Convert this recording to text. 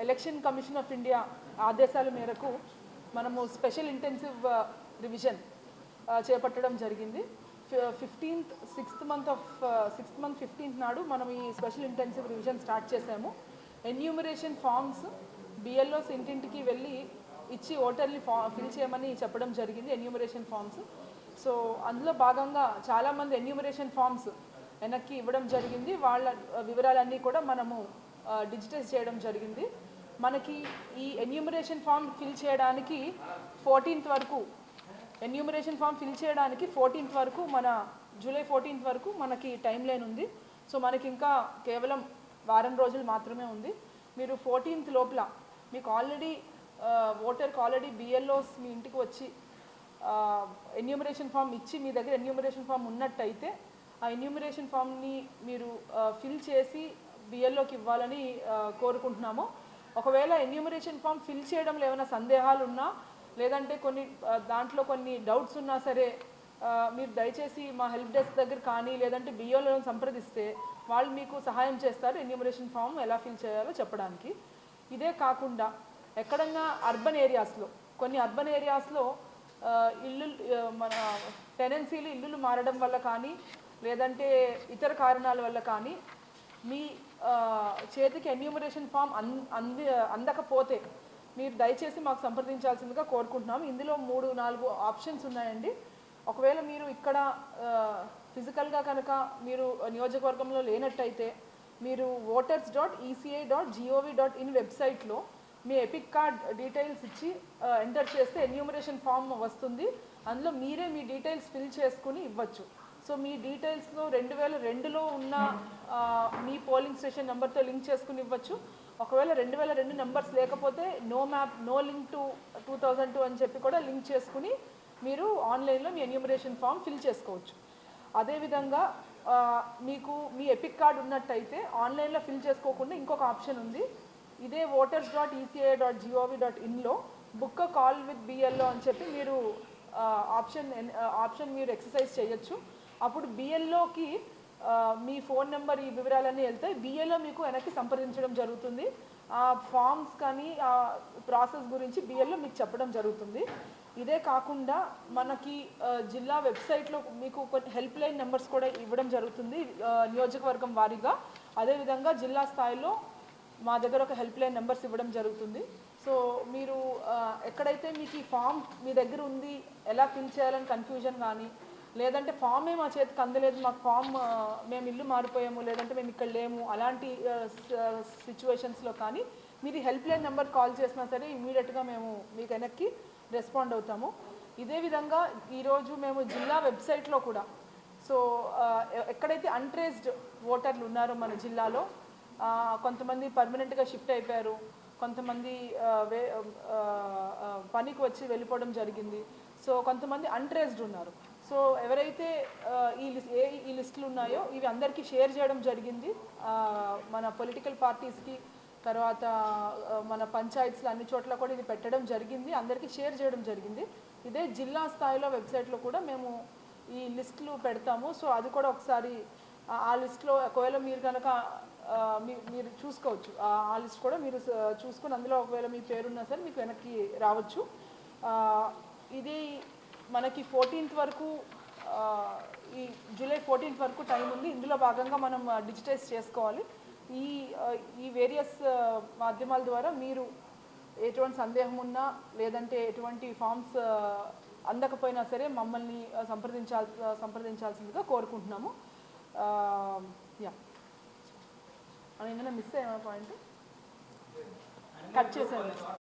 Election commission of India ఆదేశాల మేరకు మనము స్పెషల్ ఇంటెన్సివ్ రివిజన్ చేపట్టడం జరిగింది. 6th మంత్ 15th నాడు మనం ఈ స్పెషల్ ఇంటెన్సివ్ రివిజన్ స్టార్ట్ చేసాము. ఎన్యూమరేషన్ ఫామ్స్ బిఎల్ఓస్ ఇంటింటికి వెళ్ళి ఇచ్చి ఓటర్ని ఫిల్ చేయమని చెప్పడం జరిగింది. Enumeration forms. సో అందులో భాగంగా చాలామంది ఎన్యూమరేషన్ ఫామ్స్ వెనక్కి ఇవ్వడం జరిగింది. వాళ్ళ వివరాలన్నీ కూడా మనము డిజిటైజ్ చేయడం జరిగింది. మనకి ఈ ఎన్యూమరేషన్ ఫామ్ ఫిల్ చేయడానికి 14th వరకు మన జూలై 14th వరకు మనకి టైం లైన్ ఉంది. సో మనకి ఇంకా కేవలం వారం రోజులు మాత్రమే ఉంది. మీరు 14th లోపల మీకు ఆల్రెడీ బిఎల్ఓస్ మీ ఇంటికి వచ్చి ఎన్యూమరేషన్ ఫామ్ ఇచ్చి మీ దగ్గర ఎన్యూమరేషన్ ఫామ్ ఉన్నట్టయితే ఆ ఎన్యూమరేషన్ ఫామ్ని మీరు ఫిల్ చేసి బిఎల్ఓకి ఇవ్వాలని కోరుకుంటున్నాము. ఒకవేళ ఎన్యూమరేషన్ ఫామ్ ఫిల్ చేయడంలో ఏమైనా సందేహాలు ఉన్నా లేదంటే దాంట్లో కొన్ని డౌట్స్ ఉన్నా సరే మీరు దయచేసి మా హెల్ప్ డెస్క్ దగ్గర కానీ లేదంటే బిఎల్ఓని సంప్రదిస్తే వాళ్ళు మీకు సహాయం చేస్తారు ఎన్యూమరేషన్ ఫామ్ ఎలా ఫిల్ చేయాలో చెప్పడానికి. ఇదే కాకుండా ఎక్కడన్నా కొన్ని అర్బన్ ఏరియాస్లో మన టెనెన్సీలు ఇల్లులు మారడం వల్ల కానీ లేదంటే ఇతర కారణాల వల్ల కానీ మీ చేతికి ఎన్యూమరేషన్ ఫామ్ అందకపోతే మీరు దయచేసి మాకు సంప్రదించాల్సిందిగా కోరుకుంటున్నాము. ఇందులో 3-4 ఆప్షన్స్ ఉన్నాయండి. ఒకవేళ మీరు ఇక్కడ ఫిజికల్గా కనుక మీరు నియోజకవర్గంలో లేనట్టయితే మీరు voters.eci.gov.in వెబ్సైట్లో మీ ఎపిక్ కార్డ్ డీటెయిల్స్ ఇచ్చి ఎంటర్ చేస్తే ఎన్యూమరేషన్ ఫామ్ వస్తుంది. అందులో మీరే మీ డీటెయిల్స్ ఫిల్ చేసుకుని ఇవ్వచ్చు. సో మీ డీటెయిల్స్లో 2002లో ఉన్న మీ పోలింగ్ స్టేషన్ నెంబర్తో లింక్ చేసుకుని ఇవ్వచ్చు. ఒకవేళ 2002 నెంబర్స్ లేకపోతే నో లింక్ టు 2002 అని చెప్పి కూడా లింక్ చేసుకుని మీరు ఆన్లైన్లో మీ ఎన్యూమరేషన్ ఫామ్ ఫిల్ చేసుకోవచ్చు. అదేవిధంగా మీకు మీ ఎపిక్ కార్డ్ ఉన్నట్టయితే ఆన్లైన్లో ఫిల్ చేసుకోకుండా ఇంకొక ఆప్షన్ ఉంది. ఇదే voters.eci.gov.inలో బుక్ కాల్ విత్ బిఎల్ఓ అని చెప్పి మీరు ఆప్షన్ మీరు ఎక్సర్సైజ్ చేయొచ్చు. అప్పుడు బిఎల్ఓకి మీ ఫోన్ నెంబర్ ఈ వివరాలన్నీ వెళ్తాయి. బిఎల్ఓ మీకు వెనక్కి సంప్రదించడం జరుగుతుంది. ఆ ఫామ్స్ కానీ ఆ ప్రాసెస్ గురించి బిఎల్ఓ మీకు చెప్పడం జరుగుతుంది. ఇదే కాకుండా మనకి జిల్లా వెబ్సైట్లో మీకు కొన్ని హెల్ప్ లైన్ నెంబర్స్ కూడా ఇవ్వడం జరుగుతుంది నియోజకవర్గం వారీగా. అదేవిధంగా జిల్లా స్థాయిలో మా దగ్గర ఒక హెల్ప్ లైన్ నెంబర్స్ ఇవ్వడం జరుగుతుంది. సో మీరు ఎక్కడైతే మీకు ఈ ఫామ్ మీ దగ్గర ఉంది ఎలా ఫిల్ చేయాలని కన్ఫ్యూజన్ కానీ లేదంటే ఫామే మా చేతికి అందలేదు, మాకు ఫామ్ మేము ఇల్లు మారిపోయాము లేదంటే మేము ఇక్కడ లేము అలాంటి సిచ్యువేషన్స్లో కానీ మీరు హెల్ప్ లైన్ నెంబర్ కాల్ చేసినా సరే ఇమీడియట్గా మేము మీకు వెనక్కి రెస్పాండ్ అవుతాము. ఇదే విధంగా ఈరోజు మేము జిల్లా వెబ్సైట్లో కూడా ఎక్కడైతే అన్ట్రేస్డ్ ఓటర్లు ఉన్నారో మన జిల్లాలో కొంతమంది పర్మనెంట్గా షిఫ్ట్ అయిపోయారు, కొంతమంది పనికి వచ్చి వెళ్ళిపోవడం జరిగింది. సో కొంతమంది అన్ట్రేస్డ్ ఉన్నారు. సో ఎవరైతే ఈ లిస్టులు ఉన్నాయో ఇవి అందరికీ షేర్ చేయడం జరిగింది. మన పొలిటికల్ పార్టీస్కి తర్వాత మన పంచాయత్స్లో అన్ని చోట్ల కూడా ఇది పెట్టడం జరిగింది, అందరికీ షేర్ చేయడం జరిగింది. ఇదే జిల్లా స్థాయిలో వెబ్సైట్లో కూడా మేము ఈ లిస్టులు పెడతాము. సో అది కూడా ఒకసారి ఆ లిస్ట్లో ఒకవేళ మీరు కనుక మీరు చూసుకోవచ్చు. ఆ లిస్ట్ కూడా మీరు చూసుకుని అందులో ఒకవేళ మీ పేరున్నా సరే మీకు వెనక్కి రావచ్చు. ఇది మనకి 14th వరకు ఈ జూలై 14th వరకు టైం ఉంది. ఇందులో భాగంగా మనం డిజిటైజ్ చేసుకోవాలి. ఈ వేరియస్ మాధ్యమాల ద్వారా మీరు ఎటువంటి సందేహం ఉన్నా లేదంటే ఎటువంటి ఫామ్స్ అందకపోయినా సరే మమ్మల్ని సంప్రదించాల్సిందిగా కోరుకుంటున్నాము. ఏమైనా మిస్ అయ్యే పాయింట్ కట్ చేసాను.